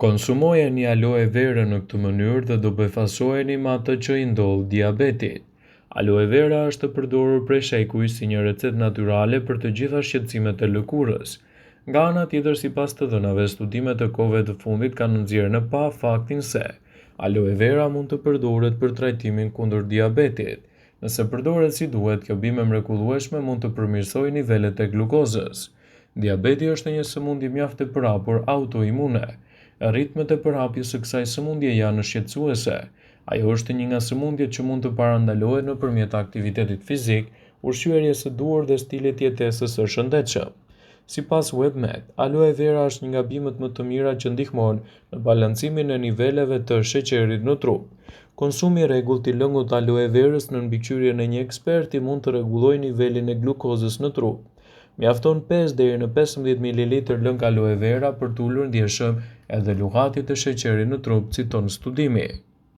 Konsumojeni aloe vera në këtë mënyrë dhe do befasojeni me atë që i ndodh diabetit. Aloe vera është e përdorur prej shekuj si një recetë natyrale për të gjitha shqetësimet e lëkurës. Nga ana tjetër, sipas të dhënave, studimet e kohëve të fundit kanë nxjerrë në pa faktin se aloe vera mund të përdoret për trajtimin kundër diabetit. Nëse përdoret si duhet, kjo bime mrekullueshme mund të përmirësojë nivelet e glukozës. Diabeti është një sëmundje mjaft e përhapur autoimune. Ritmet e përhapjes së kësaj sëmundje janë shqetësuese. Ajo është një nga sëmundjet që mund të parandalohet nëpërmjet aktivitetit fizik, ushqyerjes së duhur dhe stilit jetesës së shëndetshëm. Sipas WebMed, aloe vera është një nga bimët më të mira që ndihmon në balancimin e niveleve të sheqerit në trup. Konsumi i rregullt i lëngut të aloe verës në mbikëqyrjen e një eksperti mund të rregullojë nivelin e glukozës në trup. Mjafton 5 deri në 15 ml lëng aloe vera për të ulur ndjeshëm edhe luhatit e sheqerit në trup, citon studimi.